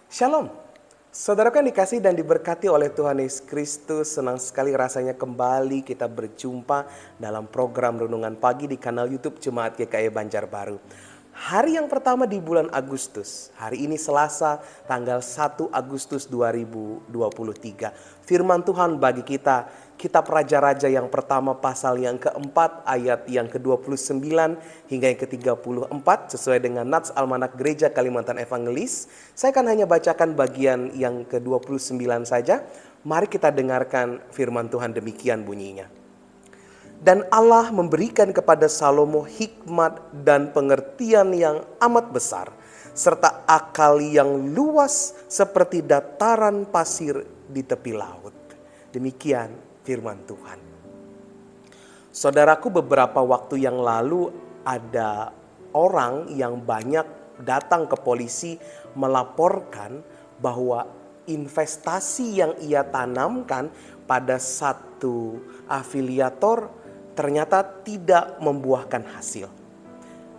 Shalom, saudaraku yang dikasih dan diberkati oleh Tuhan Yesus Kristus. Senang sekali rasanya kembali kita berjumpa dalam program Renungan Pagi di kanal YouTube Jemaat GKI Banjarbaru. Hari yang pertama di bulan Agustus, hari ini Selasa tanggal 1 Agustus 2023. Firman Tuhan bagi kita, Kitab Raja-Raja yang pertama pasal yang keempat ayat yang ke-29 hingga yang ke-34 sesuai dengan Nats Almanak Gereja Kalimantan Evangelis. Saya akan hanya bacakan bagian yang ke-29 saja. Mari kita dengarkan firman Tuhan, demikian bunyinya. Dan Allah memberikan kepada Salomo hikmat dan pengertian yang amat besar, serta akal yang luas seperti dataran pasir di tepi laut. Demikian firman Tuhan. Saudaraku, beberapa waktu yang lalu ada orang yang banyak datang ke polisi melaporkan bahwa investasi yang ia tanamkan pada satu afiliator ternyata tidak membuahkan hasil.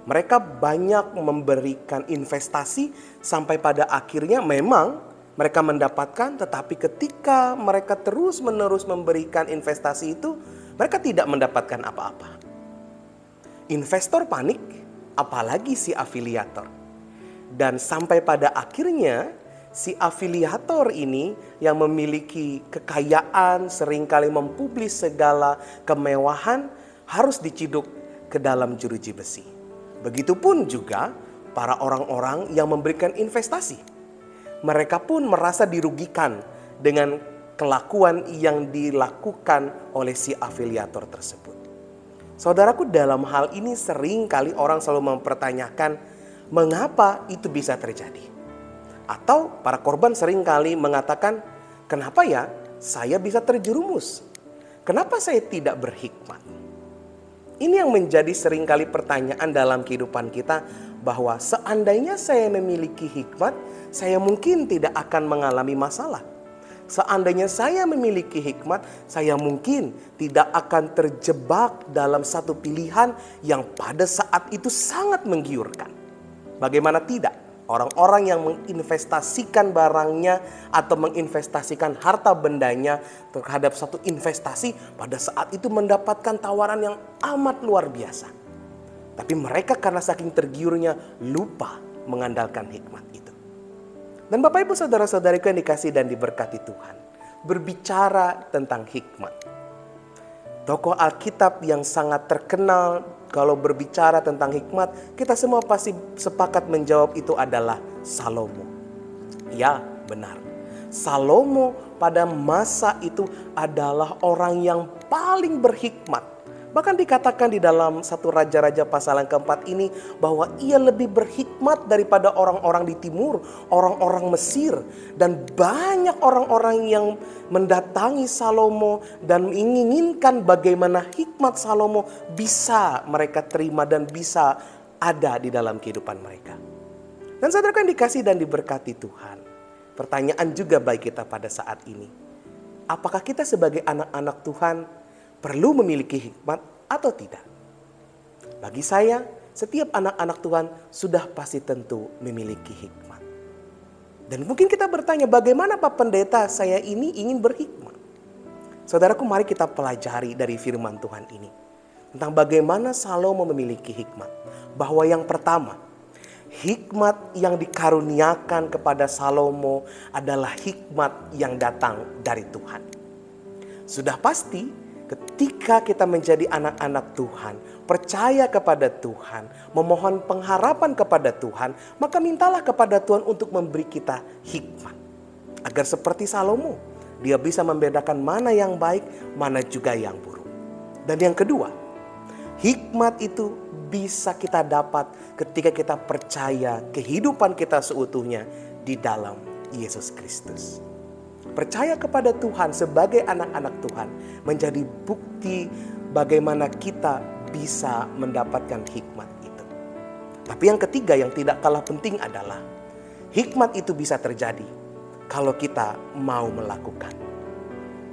Mereka banyak memberikan investasi sampai pada akhirnya memang mereka mendapatkan, tetapi ketika mereka terus-menerus memberikan investasi itu, mereka tidak mendapatkan apa-apa. Investor panik, apalagi si afiliator. Dan sampai pada akhirnya si afiliator ini yang memiliki kekayaan, seringkali mempublis segala kemewahan, harus diciduk ke dalam jeruji besi. Begitupun juga para orang-orang yang memberikan investasi. Mereka pun merasa dirugikan dengan kelakuan yang dilakukan oleh si afiliator tersebut. Saudaraku, dalam hal ini seringkali orang selalu mempertanyakan mengapa itu bisa terjadi. Atau para korban seringkali mengatakan, kenapa ya saya bisa terjerumus? Kenapa saya tidak berhikmat? Ini yang menjadi seringkali pertanyaan dalam kehidupan kita, bahwa seandainya saya memiliki hikmat, saya mungkin tidak akan mengalami masalah. Seandainya saya memiliki hikmat, saya mungkin tidak akan terjebak dalam satu pilihan yang pada saat itu sangat menggiurkan. Bagaimana tidak? Orang-orang yang menginvestasikan barangnya atau menginvestasikan harta bendanya terhadap satu investasi pada saat itu mendapatkan tawaran yang amat luar biasa. Tapi mereka karena saking tergiurnya lupa mengandalkan hikmat itu. Dan Bapak Ibu saudara-saudariku yang dikasih dan diberkati Tuhan, berbicara tentang hikmat. Tokoh Alkitab yang sangat terkenal kalau berbicara tentang hikmat, kita semua pasti sepakat menjawab itu adalah Salomo. Ya, benar. Salomo pada masa itu adalah orang yang paling berhikmat. Bahkan dikatakan di dalam satu Raja-Raja pasal yang keempat ini bahwa ia lebih berhikmat daripada orang-orang di timur, orang-orang Mesir. Dan banyak orang-orang yang mendatangi Salomo dan menginginkan bagaimana hikmat Salomo bisa mereka terima dan bisa ada di dalam kehidupan mereka. Dan saudara yang dikasih dan diberkati Tuhan, pertanyaan juga bagi kita pada saat ini. Apakah kita sebagai anak-anak Tuhan perlu memiliki hikmat atau tidak? Bagi saya, setiap anak-anak Tuhan sudah pasti tentu memiliki hikmat. Dan mungkin kita bertanya, bagaimana Pak Pendeta saya ini ingin berhikmat? Saudaraku, mari kita pelajari dari firman Tuhan ini tentang bagaimana Salomo memiliki hikmat. Bahwa yang pertama, hikmat yang dikaruniakan kepada Salomo adalah hikmat yang datang dari Tuhan. Sudah pasti ketika kita menjadi anak-anak Tuhan, percaya kepada Tuhan, memohon pengharapan kepada Tuhan, maka mintalah kepada Tuhan untuk memberi kita hikmat. Agar seperti Salomo, dia bisa membedakan mana yang baik, mana juga yang buruk. Dan yang kedua, hikmat itu bisa kita dapat ketika kita percaya kehidupan kita seutuhnya di dalam Yesus Kristus. Percaya kepada Tuhan sebagai anak-anak Tuhan menjadi bukti bagaimana kita bisa mendapatkan hikmat itu. Tapi yang ketiga yang tidak kalah penting adalah hikmat itu bisa terjadi kalau kita mau melakukan.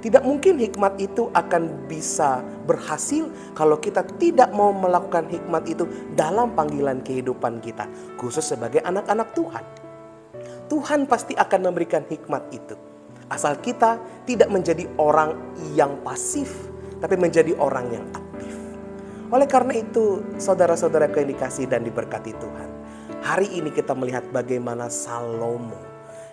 Tidak mungkin hikmat itu akan bisa berhasil kalau kita tidak mau melakukan hikmat itu dalam panggilan kehidupan kita, khusus sebagai anak-anak Tuhan. Tuhan pasti akan memberikan hikmat itu. Asal kita tidak menjadi orang yang pasif, tapi menjadi orang yang aktif. Oleh karena itu, saudara-saudaraku yang dikasihi dan diberkati Tuhan, hari ini kita melihat bagaimana Salomo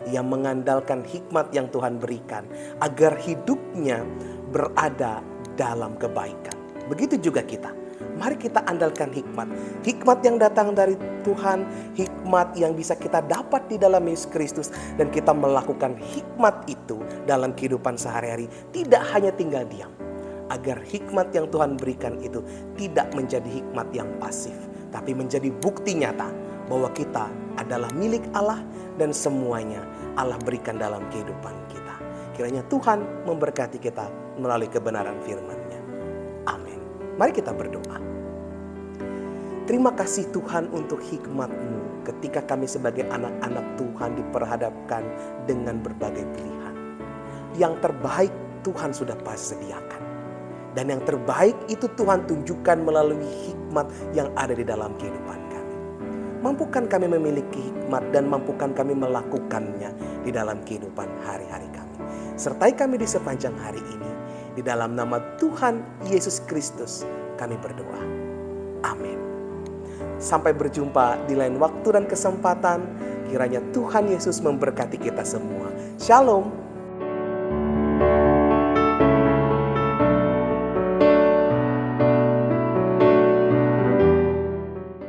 yang mengandalkan hikmat yang Tuhan berikan agar hidupnya berada dalam kebaikan. Begitu juga kita. Mari kita andalkan hikmat. Hikmat yang datang dari Tuhan, hikmat yang bisa kita dapat di dalam Yesus Kristus, dan kita melakukan hikmat itu dalam kehidupan sehari-hari, tidak hanya tinggal diam. Agar hikmat yang Tuhan berikan itu tidak menjadi hikmat yang pasif, tapi menjadi bukti nyata bahwa kita adalah milik Allah dan semuanya Allah berikan dalam kehidupan kita. Kiranya Tuhan memberkati kita melalui kebenaran firman-Nya. Amin. Mari kita berdoa. Terima kasih Tuhan untuk hikmat-Mu ketika kami sebagai anak-anak Tuhan diperhadapkan dengan berbagai pilihan. Yang terbaik Tuhan sudah pasti sediakan. Dan yang terbaik itu Tuhan tunjukkan melalui hikmat yang ada di dalam kehidupan kami. Mampukan kami memiliki hikmat dan mampukan kami melakukannya di dalam kehidupan hari-hari kami. Sertai kami di sepanjang hari ini. Di dalam nama Tuhan Yesus Kristus kami berdoa. Amin. Sampai berjumpa di lain waktu dan kesempatan. Kiranya Tuhan Yesus memberkati kita semua. Shalom.